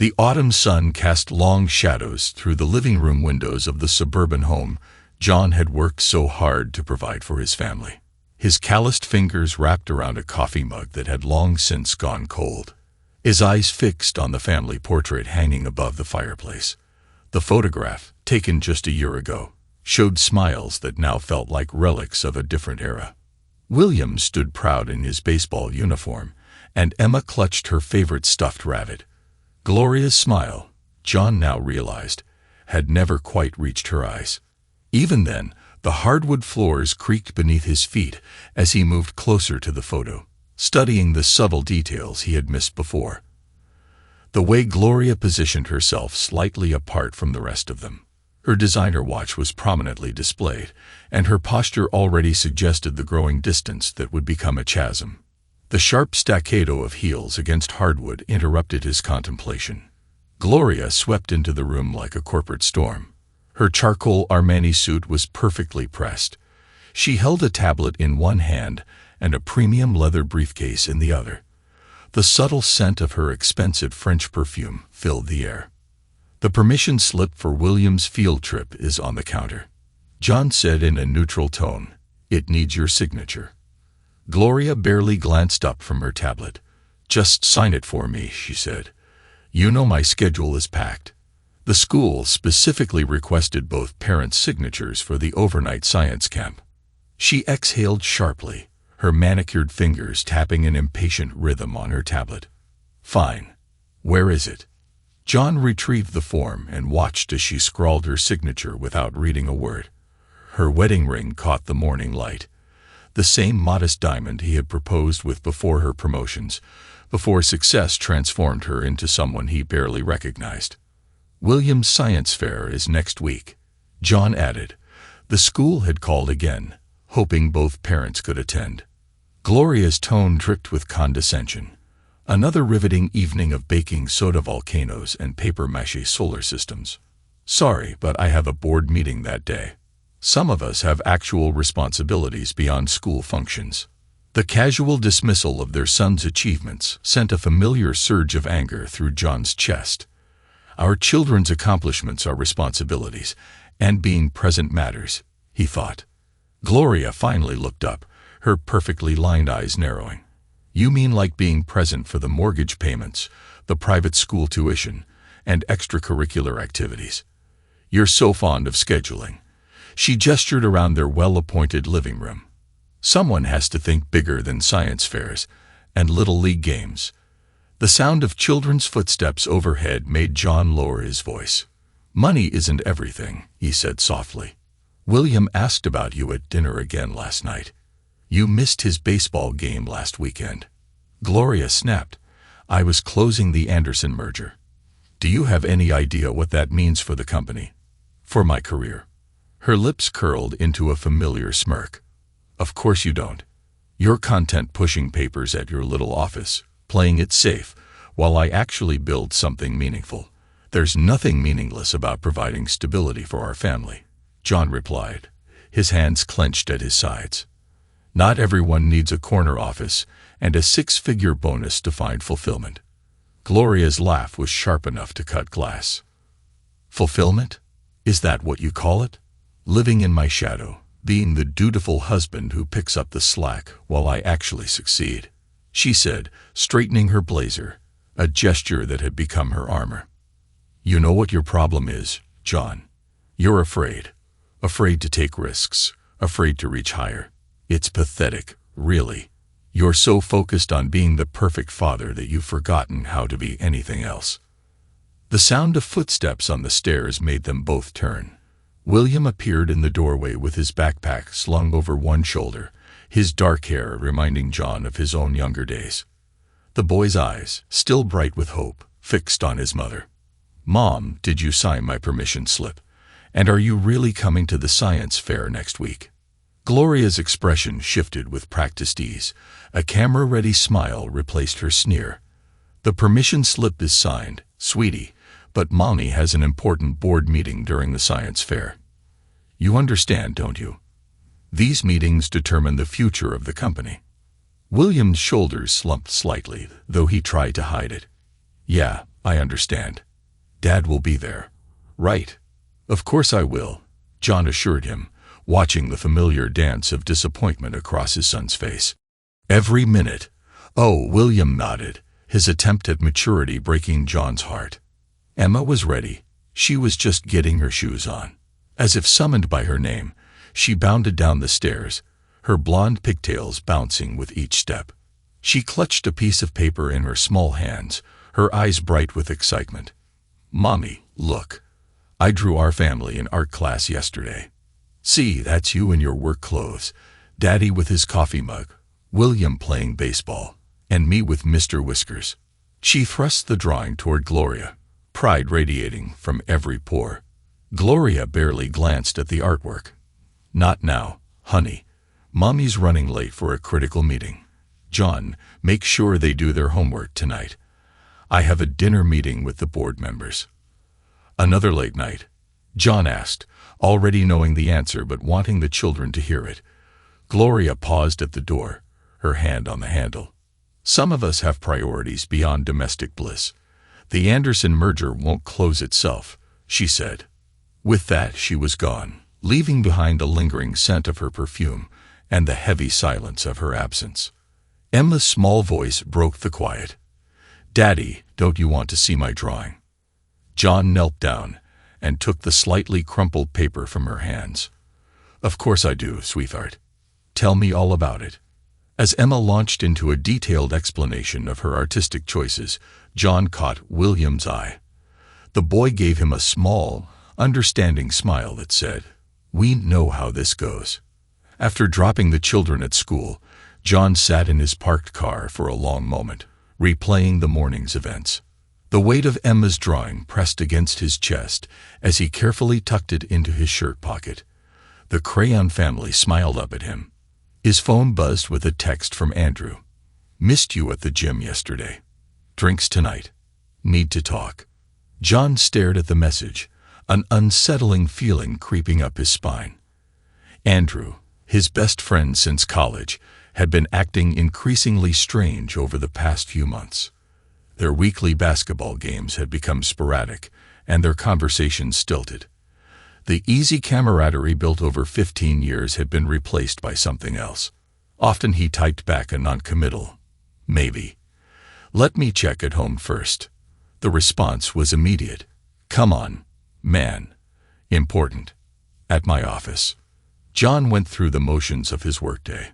The autumn sun cast long shadows through the living room windows of the suburban home John had worked so hard to provide for his family. His calloused fingers wrapped around a coffee mug that had long since gone cold. His eyes fixed on the family portrait hanging above the fireplace. The photograph, taken just a year ago, showed smiles that now felt like relics of a different era. William stood proud in his baseball uniform, and Emma clutched her favorite stuffed rabbit. Gloria's smile, John now realized, had never quite reached her eyes. Even then, the hardwood floors creaked beneath his feet as he moved closer to the photo, studying the subtle details he had missed before. The way Gloria positioned herself slightly apart from the rest of them. Her designer watch was prominently displayed, and her posture already suggested the growing distance that would become a chasm. The sharp staccato of heels against hardwood interrupted his contemplation. Gloria swept into the room like a corporate storm. Her charcoal Armani suit was perfectly pressed. She held a tablet in one hand and a premium leather briefcase in the other. The subtle scent of her expensive French perfume filled the air. "The permission slip for William's field trip is on the counter," John said in a neutral tone. "It needs your signature." Gloria barely glanced up from her tablet. "Just sign it for me," she said. "You know my schedule is packed." The school specifically requested both parents' signatures for the overnight science camp. She exhaled sharply, her manicured fingers tapping an impatient rhythm on her tablet. "Fine. Where is it?" John retrieved the form and watched as she scrawled her signature without reading a word. Her wedding ring caught the morning light. The same modest diamond he had proposed with before her promotions, before success transformed her into someone he barely recognized. "William's science fair is next week," John added. The school had called again, hoping both parents could attend. Gloria's tone dripped with condescension. "Another riveting evening of baking soda volcanoes and papier-mâché solar systems. Sorry, but I have a board meeting that day. Some of us have actual responsibilities beyond school functions." The casual dismissal of their son's achievements sent a familiar surge of anger through John's chest. Our children's accomplishments are responsibilities, and being present matters, he thought. Gloria finally looked up, her perfectly lined eyes narrowing. "You mean like being present for the mortgage payments, the private school tuition, and extracurricular activities? You're so fond of scheduling." She gestured around their well-appointed living room. "Someone has to think bigger than science fairs and little league games." The sound of children's footsteps overhead made John lower his voice. "Money isn't everything," he said softly. "William asked about you at dinner again last night. You missed his baseball game last weekend." Gloria snapped. "I was closing the Anderson merger. Do you have any idea what that means for the company? For my career?" Her lips curled into a familiar smirk. "Of course you don't. You're content-pushing papers at your little office, playing it safe, while I actually build something meaningful. There's nothing meaningless about providing stability for our family," John replied, his hands clenched at his sides. "Not everyone needs a corner office and a six-figure bonus to find fulfillment." Gloria's laugh was sharp enough to cut glass. "Fulfillment? Is that what you call it? Living in my shadow, being the dutiful husband who picks up the slack while I actually succeed," she said, straightening her blazer, a gesture that had become her armor. "You know what your problem is, John. You're afraid. Afraid to take risks, afraid to reach higher. It's pathetic, really. You're so focused on being the perfect father that you've forgotten how to be anything else." The sound of footsteps on the stairs made them both turn. William appeared in the doorway with his backpack slung over one shoulder, his dark hair reminding John of his own younger days. The boy's eyes, still bright with hope, fixed on his mother. "Mom, did you sign my permission slip? And are you really coming to the science fair next week?" Gloria's expression shifted with practiced ease. A camera-ready smile replaced her sneer. "The permission slip is signed, sweetie, but Mommy has an important board meeting during the science fair. You understand, don't you? These meetings determine the future of the company." William's shoulders slumped slightly, though he tried to hide it. "Yeah, I understand. Dad will be there. Right. Of course I will, John assured him, watching the familiar dance of disappointment across his son's face. Every minute. Oh, William nodded, his attempt at maturity breaking John's heart. Emma was ready. She was just getting her shoes on. As if summoned by her name, she bounded down the stairs, her blonde pigtails bouncing with each step. She clutched a piece of paper in her small hands, her eyes bright with excitement. Mommy, look. I drew our family in art class yesterday. See, that's you in your work clothes, Daddy with his coffee mug, William playing baseball, and me with Mr. Whiskers. She thrust the drawing toward Gloria, pride radiating from every pore. Gloria barely glanced at the artwork. Not now, honey. Mommy's running late for a critical meeting. John, make sure they do their homework tonight. I have a dinner meeting with the board members. Another late night. John asked, already knowing the answer but wanting the children to hear it. Gloria paused at the door, her hand on the handle. Some of us have priorities beyond domestic bliss. The Anderson merger won't close itself, she said. With that, she was gone, leaving behind a lingering scent of her perfume and the heavy silence of her absence. Emma's small voice broke the quiet. Daddy, don't you want to see my drawing? John knelt down and took the slightly crumpled paper from her hands. Of course I do, sweetheart. Tell me all about it. As Emma launched into a detailed explanation of her artistic choices, John caught William's eye. The boy gave him a small, understanding smile that said, "We know how this goes." After dropping the children at school, John sat in his parked car for a long moment, replaying the morning's events. The weight of Emma's drawing pressed against his chest as he carefully tucked it into his shirt pocket. The Crayon family smiled up at him. His phone buzzed with a text from Andrew. Missed you at the gym yesterday. Drinks tonight. Need to talk. John stared at the message, an unsettling feeling creeping up his spine. Andrew, his best friend since college, had been acting increasingly strange over the past few months. Their weekly basketball games had become sporadic, and their conversations stilted. The easy camaraderie built over 15 years had been replaced by something else. Often he typed back a non-committal, maybe. Let me check at home first. The response was immediate. Come on, man. Important. At my office. John went through the motions of his workday.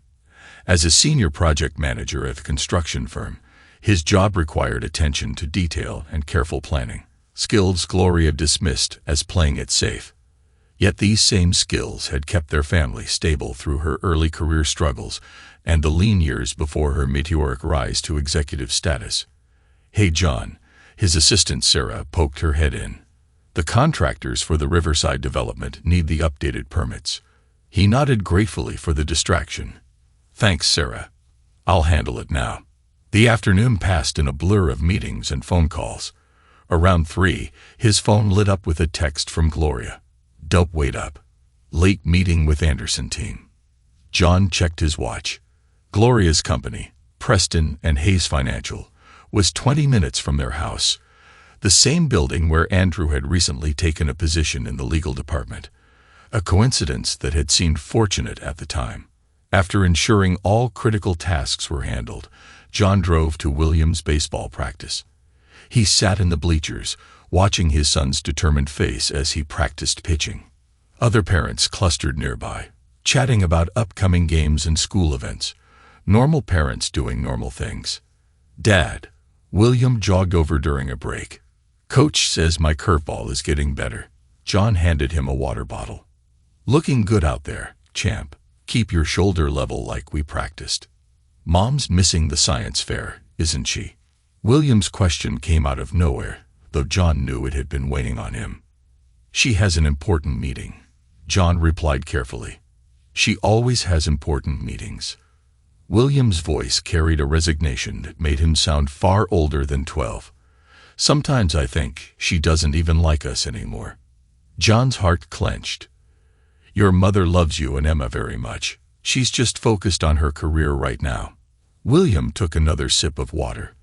As a senior project manager at a construction firm, his job required attention to detail and careful planning, skills Gloria dismissed as playing it safe. Yet these same skills had kept their family stable through her early career struggles and the lean years before her meteoric rise to executive status. Hey, John, his assistant Sarah poked her head in. The contractors for the Riverside development need the updated permits. He nodded gratefully for the distraction. Thanks, Sarah. I'll handle it now. The afternoon passed in a blur of meetings and phone calls. Around 3, his phone lit up with a text from Gloria. Don't wait up. Late meeting with Anderson team. John checked his watch. Gloria's company, Preston and Hayes Financial, was 20 minutes from their house, the same building where Andrew had recently taken a position in the legal department. A coincidence that had seemed fortunate at the time. After ensuring all critical tasks were handled, John drove to William's baseball practice. He sat in the bleachers, watching his son's determined face as he practiced pitching. Other parents clustered nearby, chatting about upcoming games and school events. Normal parents doing normal things. Dad, William jogged over during a break. Coach says my curveball is getting better. John handed him a water bottle. Looking good out there, champ. Keep your shoulder level like we practiced. Mom's missing the science fair, isn't she? William's question came out of nowhere, though John knew it had been weighing on him. She has an important meeting, John replied carefully. She always has important meetings. William's voice carried a resignation that made him sound far older than 12. Sometimes I think she doesn't even like us anymore. John's heart clenched. Your mother loves you and Emma very much. She's just focused on her career right now. William took another sip of water.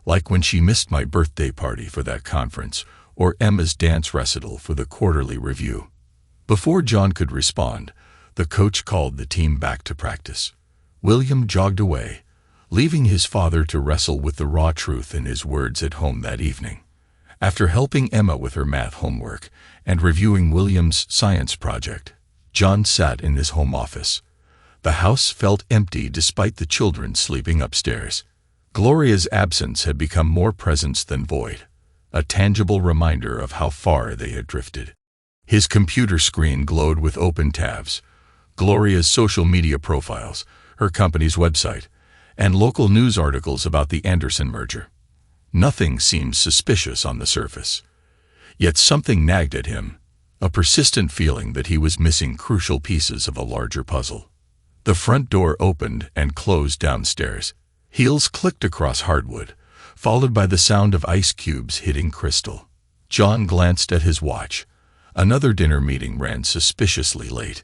like when she missed my birthday party for that conference, or Emma's dance recital for the quarterly review. Before John could respond, the coach called the team back to practice. William jogged away, leaving his father to wrestle with the raw truth in his words at home that evening. After helping Emma with her math homework and reviewing William's science project, John sat in his home office. The house felt empty despite the children sleeping upstairs. Gloria's absence had become more presence than void, a tangible reminder of how far they had drifted. His computer screen glowed with open tabs, Gloria's social media profiles, her company's website, and local news articles about the Anderson merger. Nothing seemed suspicious on the surface. Yet something nagged at him, a persistent feeling that he was missing crucial pieces of a larger puzzle. The front door opened and closed downstairs. Heels clicked across hardwood, followed by the sound of ice cubes hitting crystal. John glanced at his watch. Another dinner meeting ran suspiciously late,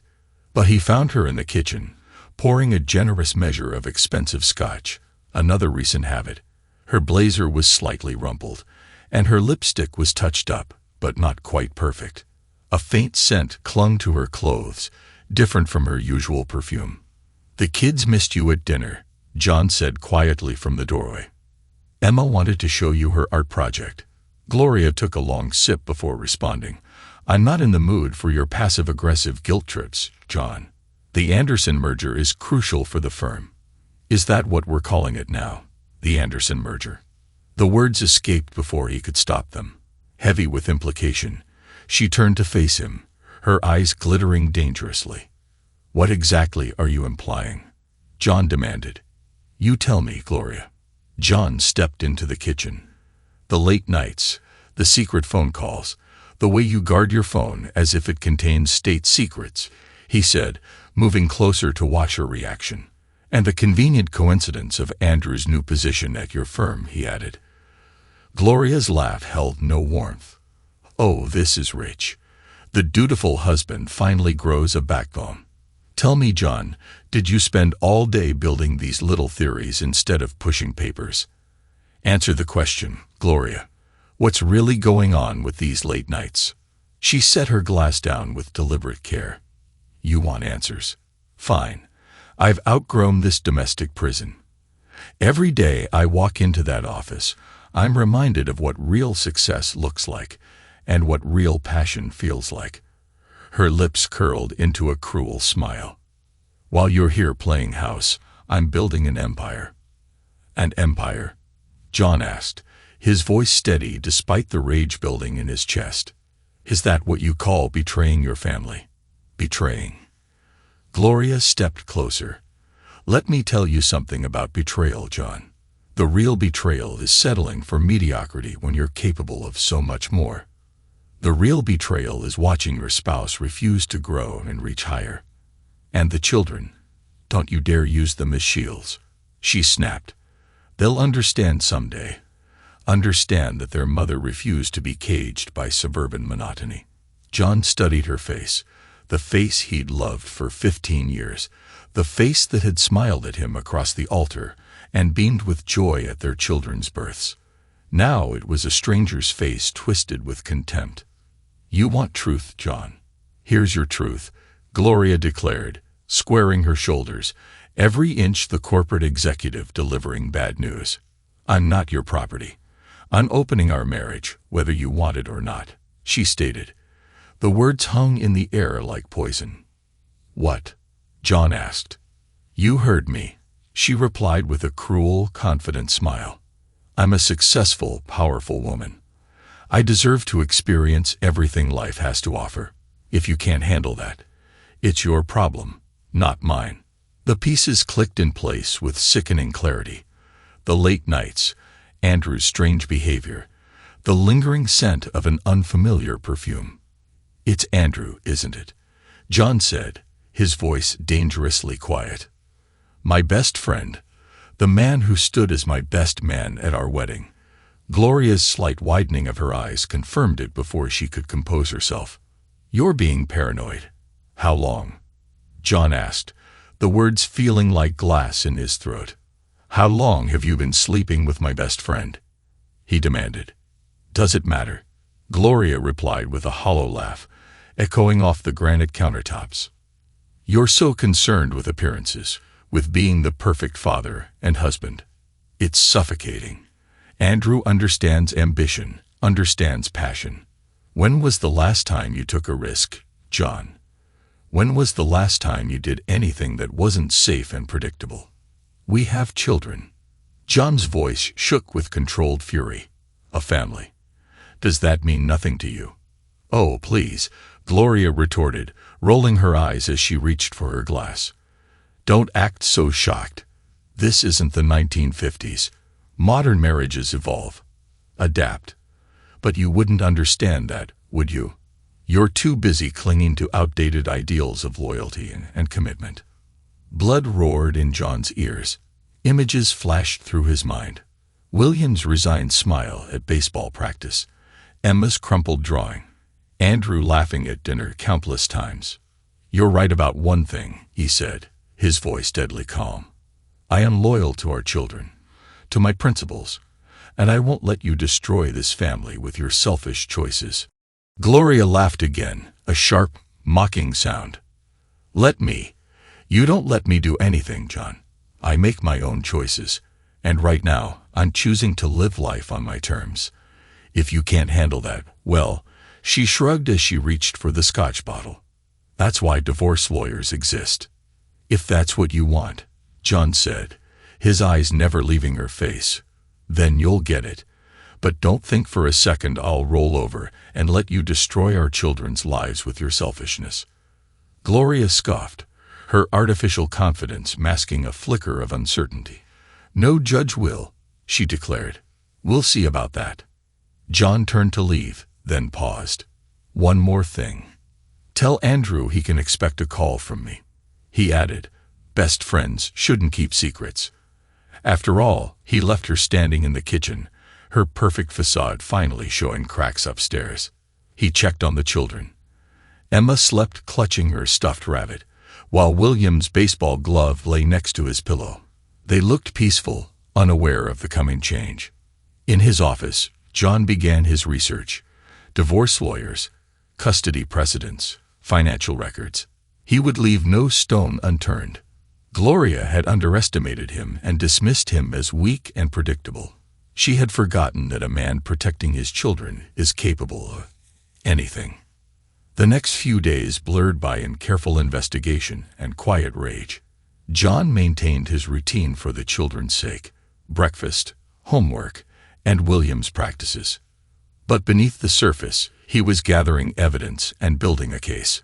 but he found her in the kitchen, pouring a generous measure of expensive scotch, another recent habit. Her blazer was slightly rumpled, and her lipstick was touched up, but not quite perfect. A faint scent clung to her clothes, different from her usual perfume. "The kids missed you at dinner," John said quietly from the doorway. "Emma wanted to show you her art project." Gloria took a long sip before responding. "I'm not in the mood for your passive-aggressive guilt trips, John. The Anderson merger is crucial for the firm." "Is that what we're calling it now? The Anderson merger?" The words escaped before he could stop them. Heavy with implication, she turned to face him, her eyes glittering dangerously. "What exactly are you implying?" John demanded. "You tell me, Gloria." John stepped into the kitchen. "The late nights, the secret phone calls, the way you guard your phone as if it contains state secrets," he said, moving closer to watch her reaction. "And the convenient coincidence of Andrew's new position at your firm," he added. Gloria's laugh held no warmth. "Oh, this is rich. The dutiful husband finally grows a backbone. Tell me, John, did you spend all day building these little theories instead of pushing papers? Answer the question, Gloria. What's really going on with these late nights?" She set her glass down with deliberate care. "You want answers? Fine. I've outgrown this domestic prison. Every day I walk into that office, I'm reminded of what real success looks like and what real passion feels like." Her lips curled into a cruel smile. "While you're here playing house, I'm building an empire." "An empire?" John asked, his voice steady despite the rage building in his chest. "Is that what you call betraying your family?" "Betraying?" Gloria stepped closer. "Let me tell you something about betrayal, John. The real betrayal is settling for mediocrity when you're capable of so much more. The real betrayal is watching your spouse refuse to grow and reach higher. And the children, don't you dare use them as shields," she snapped. "They'll understand someday. Understand that their mother refused to be caged by suburban monotony." John studied her face, the face he'd loved for 15 years, the face that had smiled at him across the altar and beamed with joy at their children's births. Now it was a stranger's face twisted with contempt. "You want truth, John. Here's your truth," Gloria declared, squaring her shoulders, every inch the corporate executive delivering bad news. "I'm not your property. I'm opening our marriage, whether you want it or not," she stated. The words hung in the air like poison. "What?" John asked. "You heard me," she replied with a cruel, confident smile. "I'm a successful, powerful woman. I deserve to experience everything life has to offer. If you can't handle that, it's your problem, not mine." The pieces clicked in place with sickening clarity. The late nights, Andrew's strange behavior, the lingering scent of an unfamiliar perfume. "It's Andrew, isn't it?" John said, his voice dangerously quiet. "My best friend, the man who stood as my best man at our wedding." Gloria's slight widening of her eyes confirmed it before she could compose herself. "You're being paranoid. How long?" John asked, the words feeling like glass in his throat. "How long have you been sleeping with my best friend?" he demanded. Does it matter? Gloria replied with a hollow laugh, echoing off the granite countertops. You're so concerned with appearances, with being the perfect father and husband. It's suffocating. Andrew understands ambition, understands passion. When was the last time you took a risk, John? When was the last time you did anything that wasn't safe and predictable? We have children. John's voice shook with controlled fury. A family. Does that mean nothing to you? Oh, please, Gloria retorted, rolling her eyes as she reached for her glass. Don't act so shocked. This isn't the 1950s. Modern marriages evolve. Adapt. But you wouldn't understand that, would you? You're too busy clinging to outdated ideals of loyalty and commitment. Blood roared in John's ears. Images flashed through his mind. William's resigned smile at baseball practice. Emma's crumpled drawing. Andrew laughing at dinner countless times. You're right about one thing, he said, his voice deadly calm. I am loyal to our children, to my principles, and I won't let you destroy this family with your selfish choices. Gloria laughed again, a sharp, mocking sound. Let me. You don't let me do anything, John. I make my own choices, and right now, I'm choosing to live life on my terms. If you can't handle that, well, she shrugged as she reached for the scotch bottle. That's why divorce lawyers exist. If that's what you want, John said, his eyes never leaving her face, then you'll get it. But don't think for a second I'll roll over and let you destroy our children's lives with your selfishness. Gloria scoffed, her artificial confidence masking a flicker of uncertainty. No judge will, she declared. We'll see about that. John turned to leave, then paused. One more thing. Tell Andrew he can expect a call from me. He added, best friends shouldn't keep secrets. After all, he left her standing in the kitchen, her perfect facade finally showing cracks upstairs. He checked on the children. Emma slept clutching her stuffed rabbit, while William's baseball glove lay next to his pillow. They looked peaceful, unaware of the coming change. In his office, John began his research. Divorce lawyers, custody precedents, financial records. He would leave no stone unturned. Gloria had underestimated him and dismissed him as weak and predictable. She had forgotten that a man protecting his children is capable of anything. The next few days blurred by in careful investigation and quiet rage. John maintained his routine for the children's sake: breakfast, homework, and William's practices. But beneath the surface, he was gathering evidence and building a case.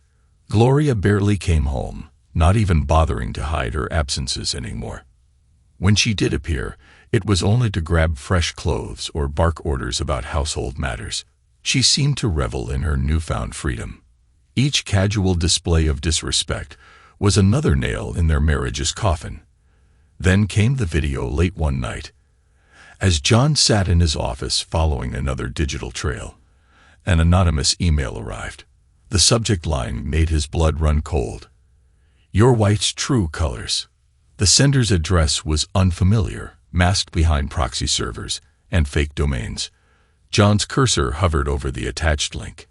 Gloria barely came home, not even bothering to hide her absences anymore. When she did appear, it was only to grab fresh clothes or bark orders about household matters. She seemed to revel in her newfound freedom. Each casual display of disrespect was another nail in their marriage's coffin. Then came the video late one night. As John sat in his office following another digital trail, an anonymous email arrived. The subject line made his blood run cold. Your wife's true colors. The sender's address was unfamiliar, masked behind proxy servers and fake domains. John's cursor hovered over the attached link.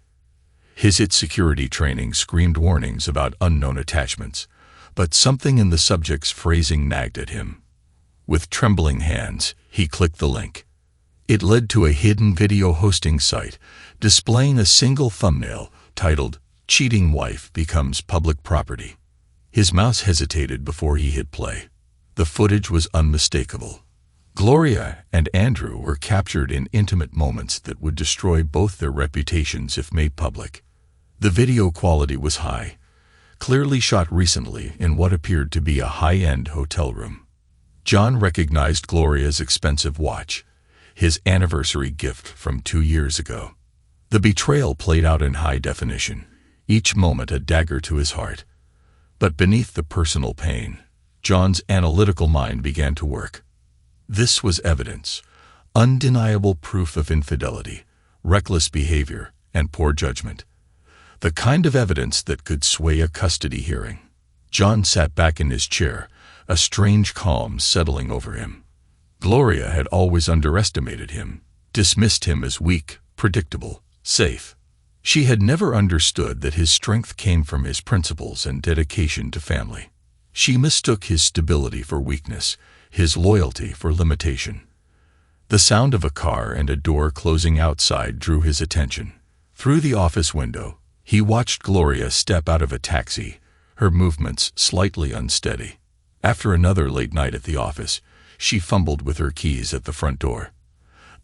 His security training screamed warnings about unknown attachments, but something in the subject's phrasing nagged at him. With trembling hands, he clicked the link. It led to a hidden video hosting site, displaying a single thumbnail titled, "Cheating Wife Becomes Public Property." His mouse hesitated before he hit play. The footage was unmistakable. Gloria and Andrew were captured in intimate moments that would destroy both their reputations if made public. The video quality was high, clearly shot recently in what appeared to be a high-end hotel room. John recognized Gloria's expensive watch, his anniversary gift from 2 years ago. The betrayal played out in high definition, each moment a dagger to his heart. But beneath the personal pain, John's analytical mind began to work. This was evidence, undeniable proof of infidelity, reckless behavior, and poor judgment. The kind of evidence that could sway a custody hearing. John sat back in his chair, a strange calm settling over him. Gloria had always underestimated him, dismissed him as weak, predictable, safe. She had never understood that his strength came from his principles and dedication to family. She mistook his stability for weakness, his loyalty for limitation. The sound of a car and a door closing outside drew his attention. Through the office window, he watched Gloria step out of a taxi, her movements slightly unsteady. After another late night at the office, she fumbled with her keys at the front door.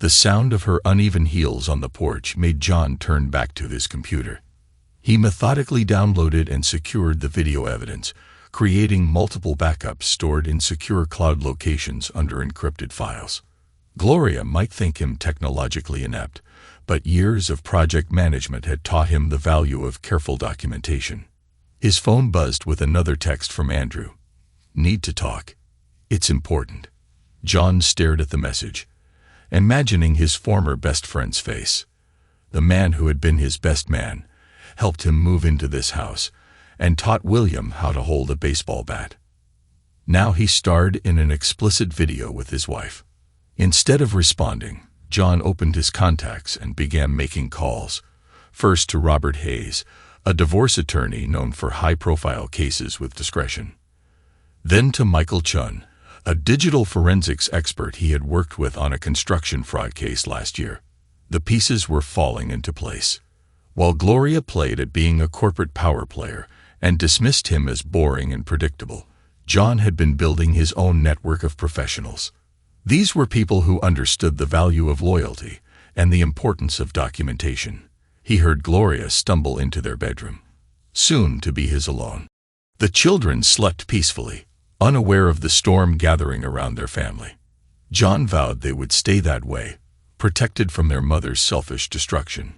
The sound of her uneven heels on the porch made John turn back to his computer. He methodically downloaded and secured the video evidence, creating multiple backups stored in secure cloud locations under encrypted files. Gloria might think him technologically inept, but years of project management had taught him the value of careful documentation. His phone buzzed with another text from Andrew. "Need to talk. It's important." John stared at the message, imagining his former best friend's face. The man who had been his best man, helped him move into this house, and taught William how to hold a baseball bat. Now he starred in an explicit video with his wife. Instead of responding, John opened his contacts and began making calls, first to Robert Hayes, a divorce attorney known for high-profile cases with discretion. Then to Michael Chun, a digital forensics expert he had worked with on a construction fraud case last year. The pieces were falling into place. While Gloria played at being a corporate power player and dismissed him as boring and predictable, John had been building his own network of professionals. These were people who understood the value of loyalty and the importance of documentation. He heard Gloria stumble into their bedroom, soon to be his alone. The children slept peacefully, unaware of the storm gathering around their family. John vowed they would stay that way, protected from their mother's selfish destruction.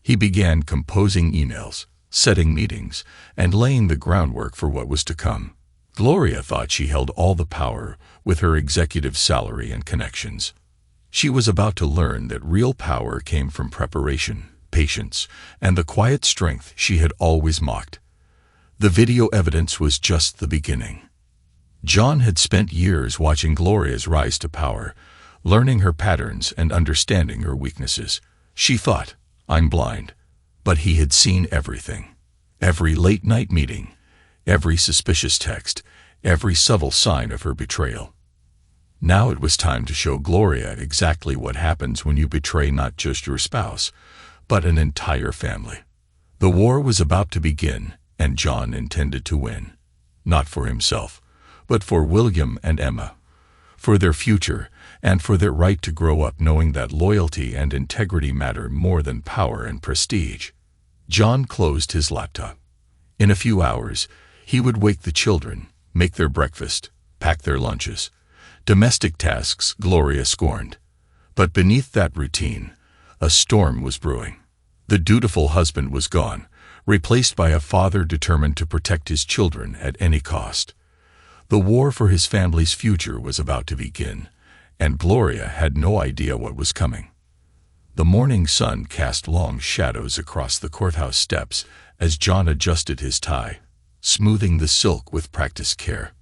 He began composing emails, setting meetings, and laying the groundwork for what was to come. Gloria thought she held all the power with her executive salary and connections. She was about to learn that real power came from preparation, patience, and the quiet strength she had always mocked. The video evidence was just the beginning. John had spent years watching Gloria's rise to power, learning her patterns and understanding her weaknesses. She thought, "I'm blind," but he had seen everything. Every late-night meeting, every suspicious text, every subtle sign of her betrayal. Now it was time to show Gloria exactly what happens when you betray not just your spouse, but an entire family. The war was about to begin, and John intended to win. Not for himself, but for William and Emma, for their future, and for their right to grow up knowing that loyalty and integrity matter more than power and prestige. John closed his laptop. In a few hours, he would wake the children, make their breakfast, pack their lunches. Domestic tasks Gloria scorned. But beneath that routine, a storm was brewing. The dutiful husband was gone, replaced by a father determined to protect his children at any cost. The war for his family's future was about to begin, and Gloria had no idea what was coming. The morning sun cast long shadows across the courthouse steps as John adjusted his tie, smoothing the silk with practiced care.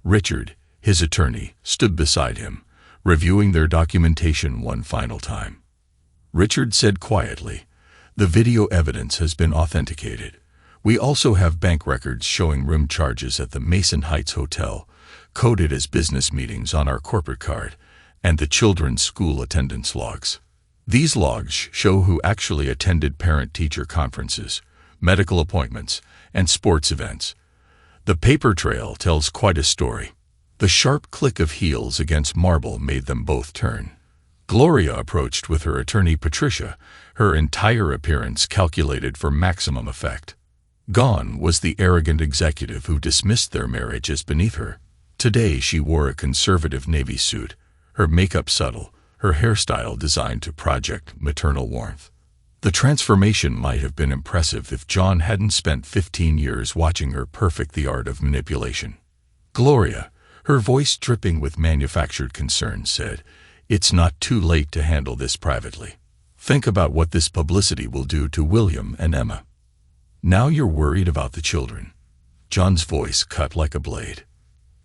Richard, his attorney, stood beside him, reviewing their documentation one final time. Richard said quietly, "The video evidence has been authenticated. We also have bank records showing room charges at the Mason Heights Hotel, coded as business meetings on our corporate card, and the children's school attendance logs. These logs show who actually attended parent-teacher conferences, medical appointments, and sports events. The paper trail tells quite a story." The sharp click of heels against marble made them both turn. Gloria approached with her attorney Patricia, her entire appearance calculated for maximum effect. Gone was the arrogant executive who dismissed their marriage as beneath her. Today she wore a conservative navy suit, her makeup subtle, her hairstyle designed to project maternal warmth. The transformation might have been impressive if John hadn't spent 15 years watching her perfect the art of manipulation. Gloria, her voice dripping with manufactured concern, said, "It's not too late to handle this privately. Think about what this publicity will do to William and Emma. Now you're worried about the children." John's voice cut like a blade.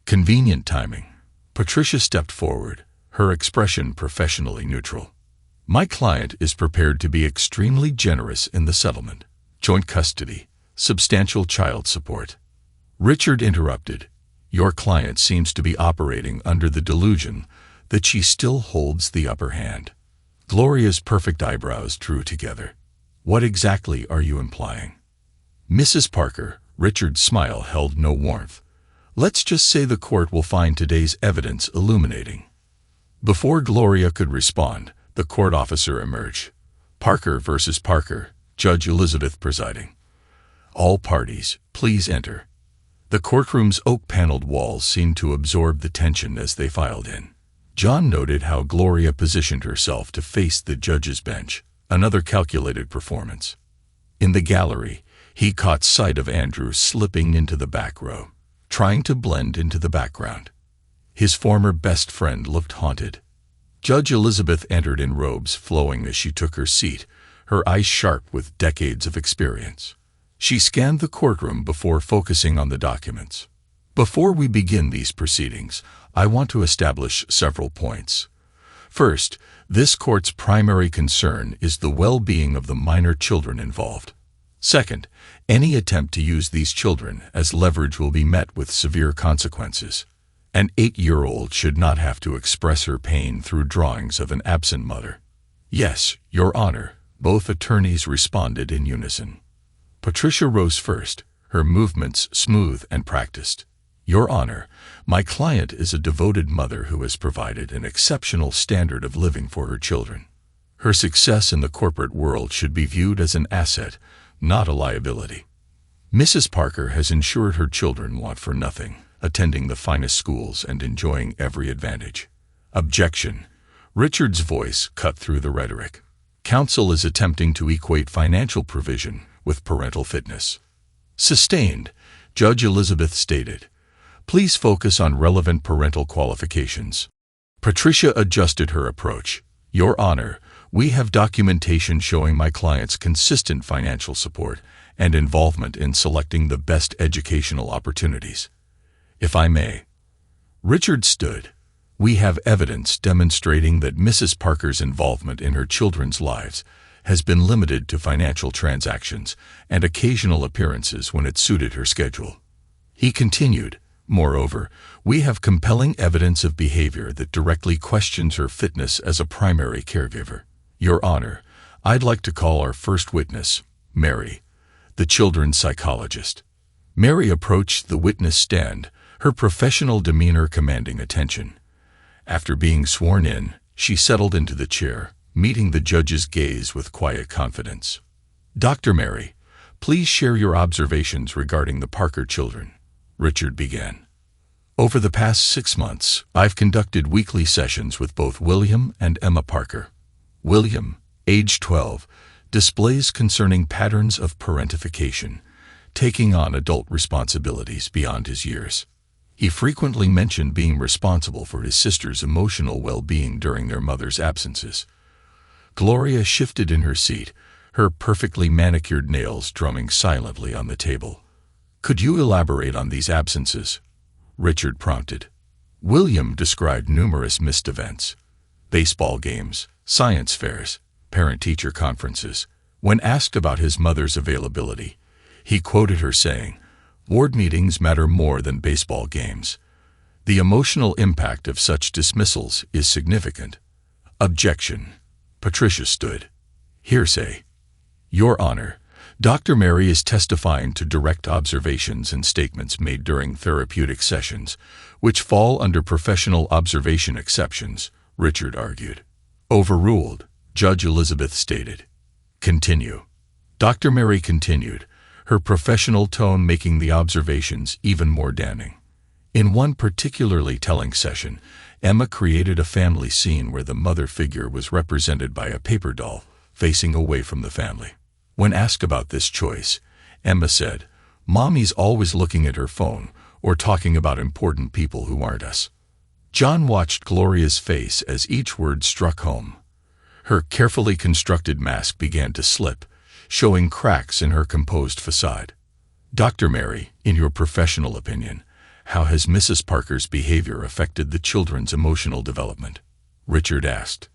Convenient timing. Patricia stepped forward, her expression professionally neutral. My client is prepared to be extremely generous in the settlement. Joint custody, substantial child support. Richard interrupted. Your client seems to be operating under the delusion that she still holds the upper hand. Gloria's perfect eyebrows drew together. What exactly are you implying? Mrs. Parker, Richard's smile held no warmth. Let's just say the court will find today's evidence illuminating. Before Gloria could respond, the court officer emerged. Parker versus Parker, Judge Elizabeth presiding. All parties, please enter. The courtroom's oak-paneled walls seemed to absorb the tension as they filed in. John noted how Gloria positioned herself to face the judge's bench, another calculated performance. In the gallery, he caught sight of Andrew slipping into the back row, trying to blend into the background. His former best friend looked haunted. Judge Elizabeth entered in robes flowing as she took her seat, her eyes sharp with decades of experience. She scanned the courtroom before focusing on the documents. Before we begin these proceedings, I want to establish several points. First, this court's primary concern is the well-being of the minor children involved. Second, any attempt to use these children as leverage will be met with severe consequences. An 8-year-old should not have to express her pain through drawings of an absent mother. Yes, Your Honor, both attorneys responded in unison. Patricia rose first, her movements smooth and practiced. Your Honor, my client is a devoted mother who has provided an exceptional standard of living for her children. Her success in the corporate world should be viewed as an asset, not a liability. Mrs. Parker has ensured her children want for nothing, attending the finest schools and enjoying every advantage. Objection. Richard's voice cut through the rhetoric. Counsel is attempting to equate financial provision with parental fitness. Sustained, Judge Elizabeth stated. Please focus on relevant parental qualifications. Patricia adjusted her approach. Your Honor, we have documentation showing my client's consistent financial support and involvement in selecting the best educational opportunities. If I may. Richard stood. We have evidence demonstrating that Mrs. Parker's involvement in her children's lives has been limited to financial transactions and occasional appearances when it suited her schedule. He continued, moreover, we have compelling evidence of behavior that directly questions her fitness as a primary caregiver. Your Honor, I'd like to call our first witness, Mary, the children's psychologist. Mary approached the witness stand, her professional demeanor commanding attention. After being sworn in, she settled into the chair, meeting the judge's gaze with quiet confidence. Dr. Mary, please share your observations regarding the Parker children. Richard began. Over the past 6 months, I've conducted weekly sessions with both William and Emma Parker. William, age 12, displays concerning patterns of parentification, taking on adult responsibilities beyond his years. He frequently mentioned being responsible for his sister's emotional well-being during their mother's absences. Gloria shifted in her seat, her perfectly manicured nails drumming silently on the table. Could you elaborate on these absences? Richard prompted. William described numerous missed events. Baseball games, science fairs, parent-teacher conferences. When asked about his mother's availability, he quoted her saying, "Ward meetings matter more than baseball games." The emotional impact of such dismissals is significant. Objection. Patricia stood. Hearsay. Your Honor, Dr. Mary is testifying to direct observations and statements made during therapeutic sessions, which fall under professional observation exceptions, Richard argued. Overruled, Judge Elizabeth stated. Continue. Dr. Mary continued, her professional tone making the observations even more damning. In one particularly telling session, Emma created a family scene where the mother figure was represented by a paper doll, facing away from the family. When asked about this choice, Emma said, "Mommy's always looking at her phone or talking about important people who aren't us." John watched Gloria's face as each word struck home. Her carefully constructed mask began to slip, showing cracks in her composed facade. Dr. Mary, in your professional opinion, how has Mrs. Parker's behavior affected the children's emotional development? Richard asked.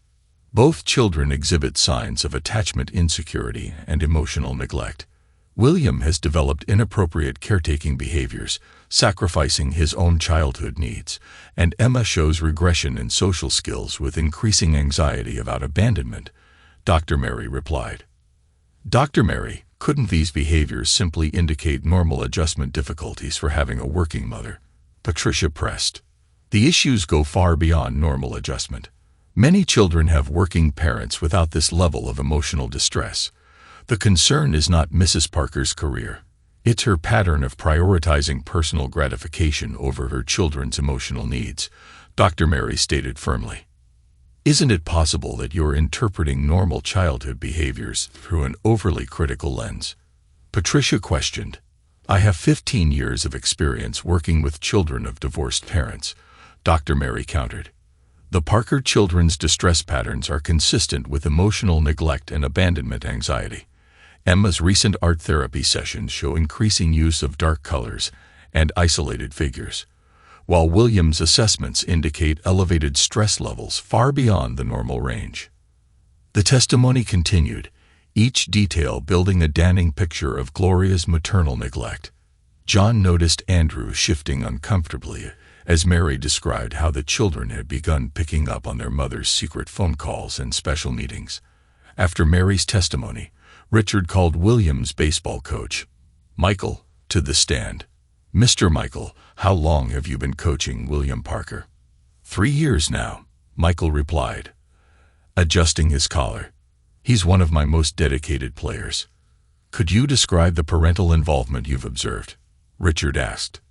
Both children exhibit signs of attachment insecurity and emotional neglect. William has developed inappropriate caretaking behaviors, sacrificing his own childhood needs, and Emma shows regression in social skills with increasing anxiety about abandonment, Dr. Mary replied. Dr. Mary, couldn't these behaviors simply indicate normal adjustment difficulties for having a working mother? Patricia pressed. The issues go far beyond normal adjustment. Many children have working parents without this level of emotional distress. The concern is not Mrs. Parker's career. It's her pattern of prioritizing personal gratification over her children's emotional needs, Dr. Mary stated firmly. Isn't it possible that you're interpreting normal childhood behaviors through an overly critical lens? Patricia questioned. I have 15 years of experience working with children of divorced parents, Dr. Mary countered. The Parker children's distress patterns are consistent with emotional neglect and abandonment anxiety. Emma's recent art therapy sessions show increasing use of dark colors and isolated figures, while William's assessments indicate elevated stress levels far beyond the normal range. The testimony continued, each detail building a damning picture of Gloria's maternal neglect. John noticed Andrew shifting uncomfortably as Mary described how the children had begun picking up on their mother's secret phone calls and special meetings. After Mary's testimony, Richard called William's baseball coach, Michael, to the stand. Mr. Michael, how long have you been coaching William Parker? 3 years now, Michael replied, adjusting his collar. He's one of my most dedicated players. Could you describe the parental involvement you've observed? Richard asked.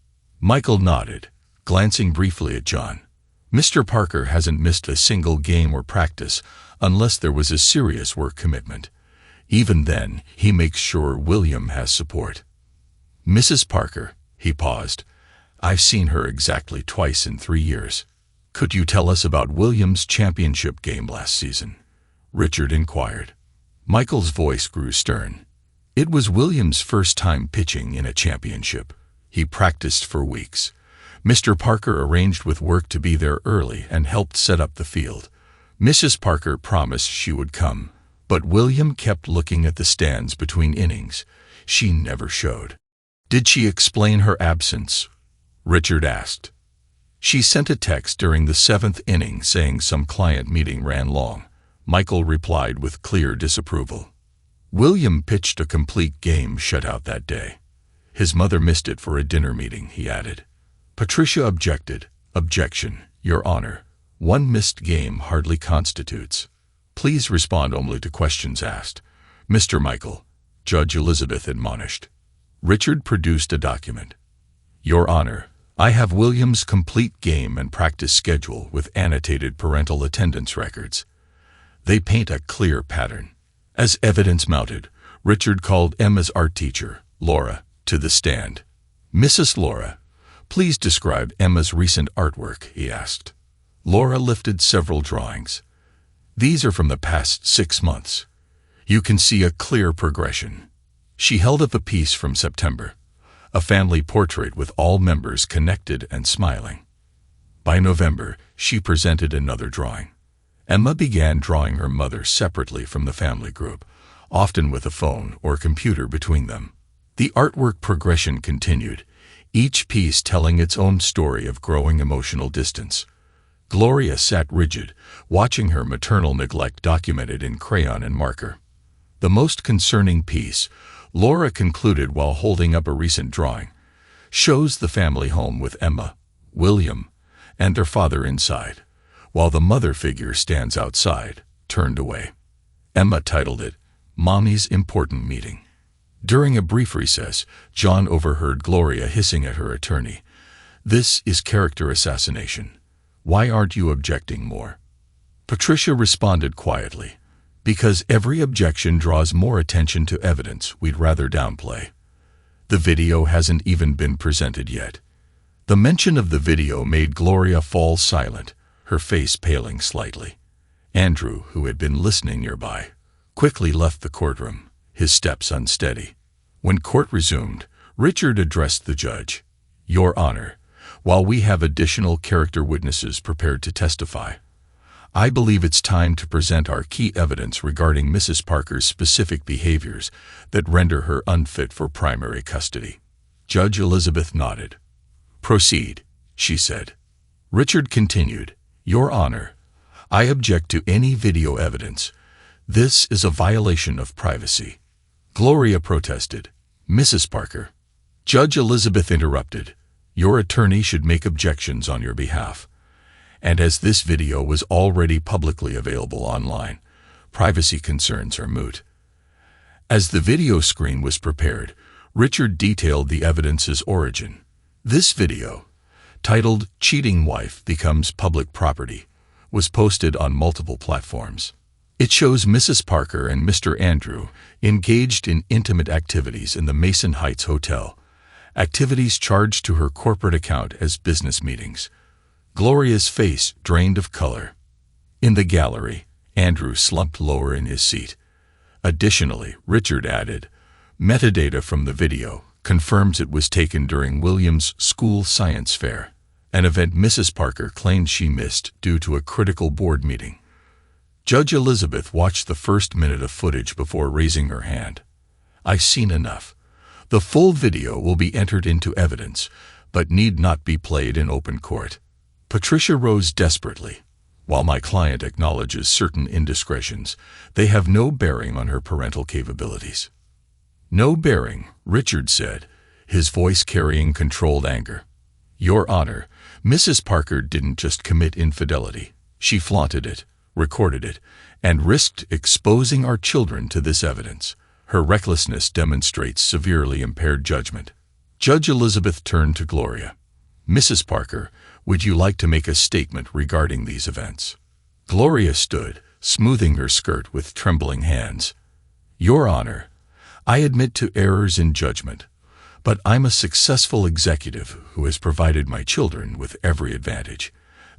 Michael nodded, glancing briefly at John. Mr. Parker hasn't missed a single game or practice unless there was a serious work commitment. Even then, he makes sure William has support. Mrs. Parker, he paused. I've seen her exactly twice in 3 years. Could you tell us about William's championship game last season? Richard inquired. Michael's voice grew stern. It was William's first time pitching in a championship. He practiced for weeks. Mr. Parker arranged with work to be there early and helped set up the field. Mrs. Parker promised she would come, but William kept looking at the stands between innings. She never showed. Did she explain her absence? Richard asked. She sent a text during the 7th inning saying some client meeting ran long. Michael replied with clear disapproval. William pitched a complete game shutout that day. His mother missed it for a dinner meeting, he added. Patricia objected. Objection, Your Honor. One missed game hardly constitutes. Please respond only to questions asked. Mr. Michael, Judge Elizabeth admonished. Richard produced a document. Your Honor, I have William's complete game and practice schedule with annotated parental attendance records. They paint a clear pattern. As evidence mounted, Richard called Emma's art teacher, Laura, to the stand. Mrs. Laura, please describe Emma's recent artwork, he asked. Laura lifted several drawings. These are from the past 6 months. You can see a clear progression. She held up a piece from September, a family portrait with all members connected and smiling. By November, she presented another drawing. Emma began drawing her mother separately from the family group, often with a phone or computer between them. The artwork progression continued, each piece telling its own story of growing emotional distance. Gloria sat rigid, watching her maternal neglect documented in crayon and marker. The most concerning piece, Laura concluded while holding up a recent drawing, shows the family home with Emma, William, and their father inside, while the mother figure stands outside, turned away. Emma titled it, Mommy's Important Meeting. During a brief recess, John overheard Gloria hissing at her attorney. This is character assassination. Why aren't you objecting more? Patricia responded quietly. Because every objection draws more attention to evidence we'd rather downplay. The video hasn't even been presented yet. The mention of the video made Gloria fall silent, her face paling slightly. Andrew, who had been listening nearby, quickly left the courtroom, his steps unsteady. When court resumed, Richard addressed the judge. Your Honor, while we have additional character witnesses prepared to testify, I believe it's time to present our key evidence regarding Mrs. Parker's specific behaviors that render her unfit for primary custody. Judge Elizabeth nodded. Proceed, she said. Richard continued, Your Honor, I object to any video evidence. This is a violation of privacy. Gloria protested. Mrs. Parker. Judge Elizabeth interrupted. Your attorney should make objections on your behalf. And as this video was already publicly available online, privacy concerns are moot. As the video screen was prepared, Richard detailed the evidence's origin. This video, titled Cheating Wife Becomes Public Property, was posted on multiple platforms. It shows Mrs. Parker and Mr. Andrew engaged in intimate activities in the Mason Heights Hotel, activities charged to her corporate account as business meetings. Gloria's face drained of color. In the gallery, Andrew slumped lower in his seat. Additionally, Richard added, metadata from the video confirms it was taken during William's school science fair, an event Mrs. Parker claimed she missed due to a critical board meeting. Judge Elizabeth watched the first minute of footage before raising her hand. I've seen enough. The full video will be entered into evidence, but need not be played in open court. Patricia rose desperately. While my client acknowledges certain indiscretions, they have no bearing on her parental capabilities. No bearing, Richard said, his voice carrying controlled anger. Your Honor, Mrs. Parker didn't just commit infidelity. She flaunted it, recorded it, and risked exposing our children to this evidence. Her recklessness demonstrates severely impaired judgment. Judge Elizabeth turned to Gloria. Mrs. Parker, would you like to make a statement regarding these events? Gloria stood, smoothing her skirt with trembling hands. Your Honor, I admit to errors in judgment, but I'm a successful executive who has provided my children with every advantage.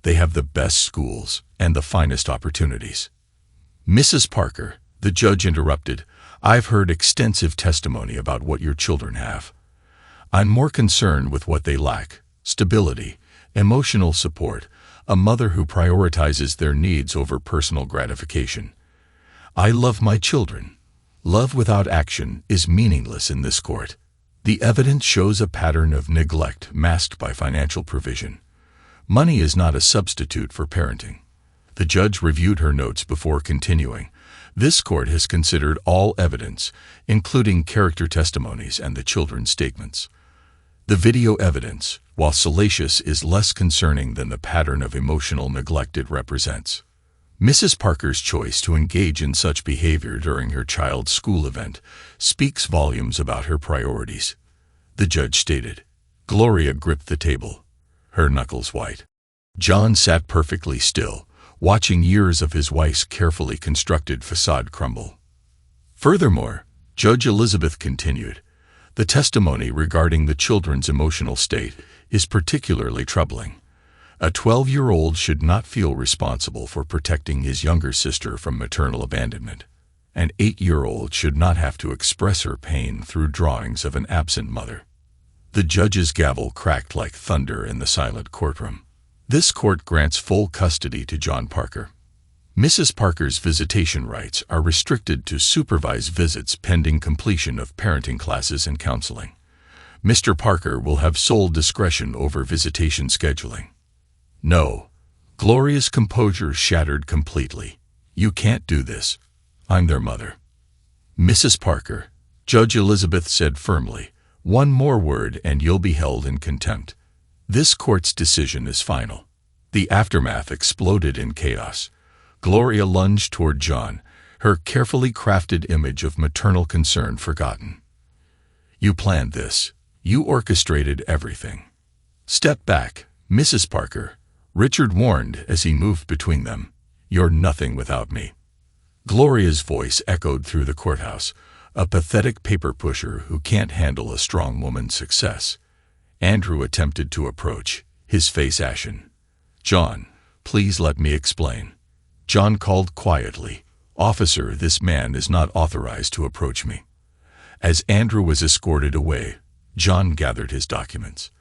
They have the best schools and the finest opportunities. Mrs. Parker, the judge interrupted, I've heard extensive testimony about what your children have. I'm more concerned with what they lack: stability, emotional support, a mother who prioritizes their needs over personal gratification. I love my children. Love without action is meaningless in this court. The evidence shows a pattern of neglect masked by financial provision. Money is not a substitute for parenting. The judge reviewed her notes before continuing. This court has considered all evidence, including character testimonies and the children's statements. The video evidence, while salacious, is less concerning than the pattern of emotional neglect it represents. Mrs. Parker's choice to engage in such behavior during her child's school event speaks volumes about her priorities. The judge stated. Gloria gripped the table, her knuckles white. John sat perfectly still, watching years of his wife's carefully constructed facade crumble. Furthermore, Judge Elizabeth continued, the testimony regarding the children's emotional state is particularly troubling. A 12-year-old should not feel responsible for protecting his younger sister from maternal abandonment. An 8-year-old should not have to express her pain through drawings of an absent mother. The judge's gavel cracked like thunder in the silent courtroom. This court grants full custody to John Parker. Mrs. Parker's visitation rights are restricted to supervised visits pending completion of parenting classes and counseling. Mr. Parker will have sole discretion over visitation scheduling. No. Gloria's composure shattered completely. You can't do this. I'm their mother. Mrs. Parker, Judge Elizabeth said firmly, one more word and you'll be held in contempt. This court's decision is final. The aftermath exploded in chaos. Gloria lunged toward John, her carefully crafted image of maternal concern forgotten. You planned this. You orchestrated everything. Step back, Mrs. Parker, Richard warned as he moved between them. You're nothing without me. Gloria's voice echoed through the courthouse, a pathetic paper pusher who can't handle a strong woman's success. Andrew attempted to approach, his face ashen. John, please let me explain. John called quietly, Officer, this man is not authorized to approach me. As Andrew was escorted away, John gathered his documents.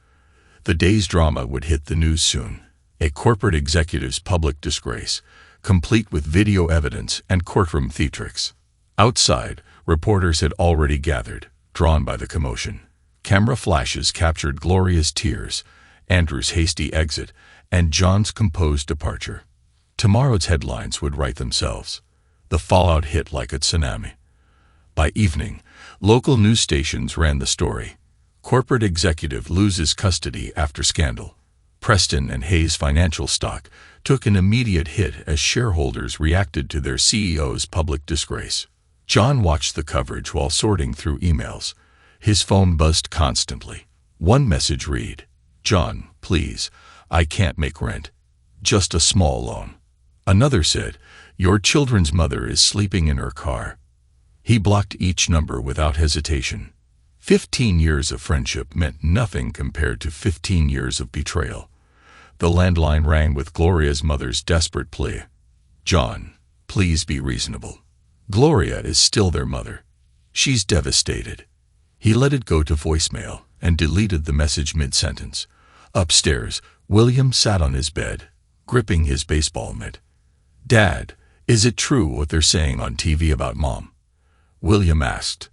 The day's drama would hit the news soon. A corporate executive's public disgrace, complete with video evidence and courtroom theatrics. Outside, reporters had already gathered, drawn by the commotion. Camera flashes captured Gloria's tears, Andrew's hasty exit, and John's composed departure. Tomorrow's headlines would write themselves. The fallout hit like a tsunami. By evening, local news stations ran the story. Corporate executive loses custody after scandal. Preston and Hayes' financial stock took an immediate hit as shareholders reacted to their CEO's public disgrace. John watched the coverage while sorting through emails. His phone buzzed constantly. One message read, "John, please, I can't make rent. Just a small loan." Another said, "Your children's mother is sleeping in her car." He blocked each number without hesitation. 15 years of friendship meant nothing compared to 15 years of betrayal. The landline rang with Gloria's mother's desperate plea. "John, please be reasonable. Gloria is still their mother. She's devastated." He let it go to voicemail and deleted the message mid-sentence. Upstairs, William sat on his bed, gripping his baseball mitt. "Dad, is it true what they're saying on TV about Mom?" William asked.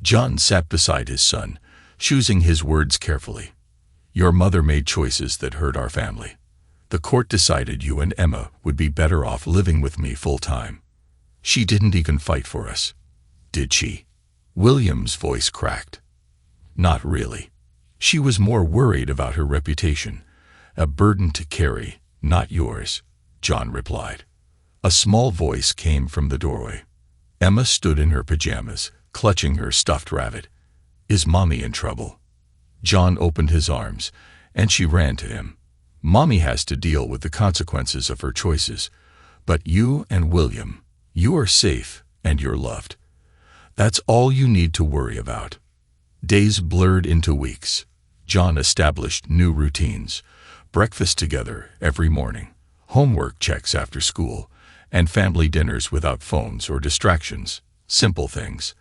John sat beside his son, choosing his words carefully. "Your mother made choices that hurt our family. The court decided you and Emma would be better off living with me full-time. She didn't even fight for us, did she?" William's voice cracked. "Not really. She was more worried about her reputation. A burden to carry, not yours," John replied. A small voice came from the doorway. Emma stood in her pajamas, clutching her stuffed rabbit. "Is Mommy in trouble?" John opened his arms, and she ran to him. "Mommy has to deal with the consequences of her choices. But you and William, you are safe and you're loved. That's all you need to worry about." Days blurred into weeks. John established new routines. Breakfast together every morning, homework checks after school, and family dinners without phones or distractions. Simple things.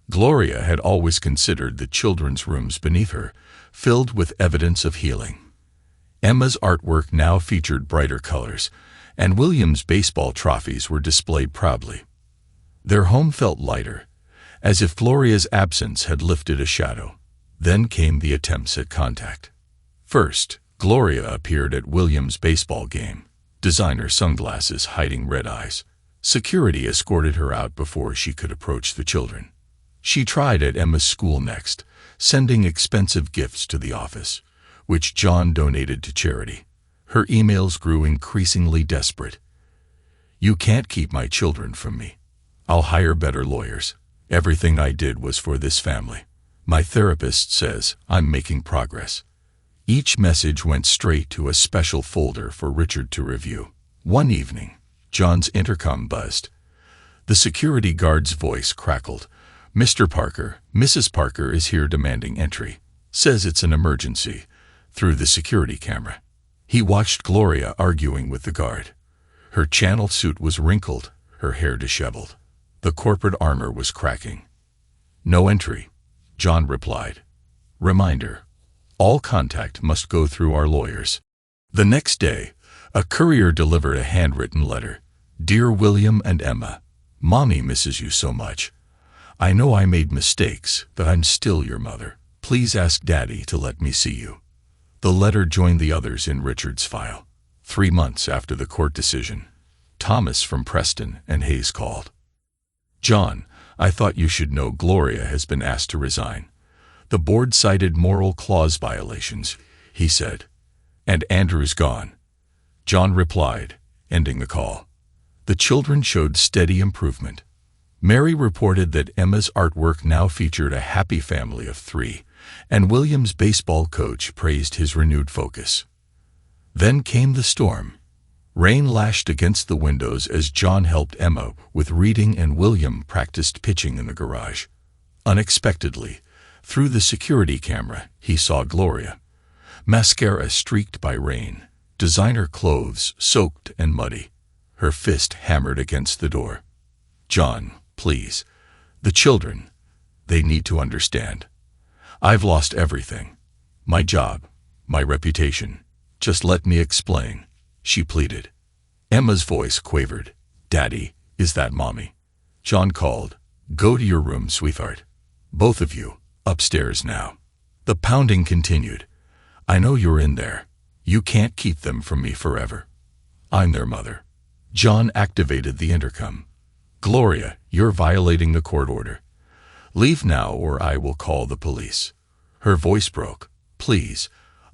Gloria had always considered the children's rooms beneath her, filled with evidence of healing. Emma's artwork now featured brighter colors, and William's baseball trophies were displayed proudly. Their home felt lighter, as if Gloria's absence had lifted a shadow. Then came the attempts at contact. First, Gloria appeared at William's baseball game, designer sunglasses hiding red eyes. Security escorted her out before she could approach the children. She tried at Emma's school next, sending expensive gifts to the office, which John donated to charity. Her emails grew increasingly desperate. "You can't keep my children from me. I'll hire better lawyers. Everything I did was for this family. My therapist says I'm making progress." Each message went straight to a special folder for Richard to review. One evening, John's intercom buzzed. The security guard's voice crackled. "Mr. Parker, Mrs. Parker is here demanding entry. Says it's an emergency," through the security camera. He watched Gloria arguing with the guard. Her channel suit was wrinkled, her hair disheveled. The corporate armor was cracking. "No entry," John replied. "Reminder, all contact must go through our lawyers." The next day, a courier delivered a handwritten letter. "Dear William and Emma, Mommy misses you so much. I know I made mistakes, but I'm still your mother. Please ask Daddy to let me see you." The letter joined the others in Richard's file. 3 months after the court decision, Thomas from Preston and Hayes called. "John, I thought you should know Gloria has been asked to resign. The board cited moral clause violations," he said. "And Andrew's gone." John replied, ending the call. The children showed steady improvement. Mary reported that Emma's artwork now featured a happy family of 3, and William's baseball coach praised his renewed focus. Then came the storm. Rain lashed against the windows as John helped Emma with reading and William practiced pitching in the garage. Unexpectedly, through the security camera, he saw Gloria. Mascara streaked by rain, designer clothes soaked and muddy. Her fist hammered against the door. "John, please. The children, they need to understand. I've lost everything. My job, my reputation. Just let me explain," she pleaded. Emma's voice quavered. "Daddy, is that Mommy?" John called. "Go to your room, sweetheart. Both of you, upstairs now." The pounding continued. "I know you're in there. You can't keep them from me forever. I'm their mother." John activated the intercom. "Gloria, you're violating the court order. Leave now or I will call the police." Her voice broke. "Please,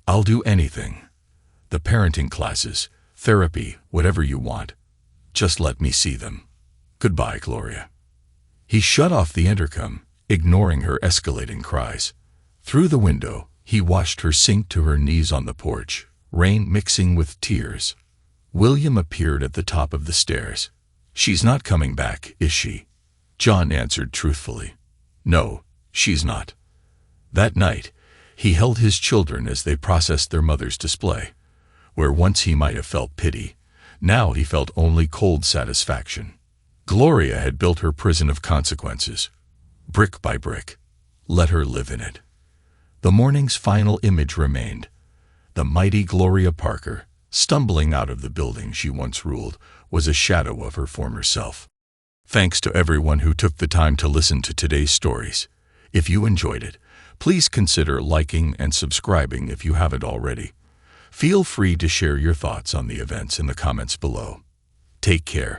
I'll do anything. The parenting classes, therapy, whatever you want. Just let me see them. Goodbye, Gloria." He shut off the intercom, ignoring her escalating cries. Through the window, he watched her sink to her knees on the porch, rain mixing with tears. William appeared at the top of the stairs. "She's not coming back, is she?" John answered truthfully. "No, she's not." That night, he held his children as they processed their mother's display. Where once he might have felt pity, now he felt only cold satisfaction. Gloria had built her prison of consequences, brick by brick. Let her live in it. The morning's final image remained. The mighty Gloria Parker, stumbling out of the building she once ruled, was a shadow of her former self. Thanks to everyone who took the time to listen to today's stories. If you enjoyed it, please consider liking and subscribing if you haven't already. Feel free to share your thoughts on the events in the comments below. Take care.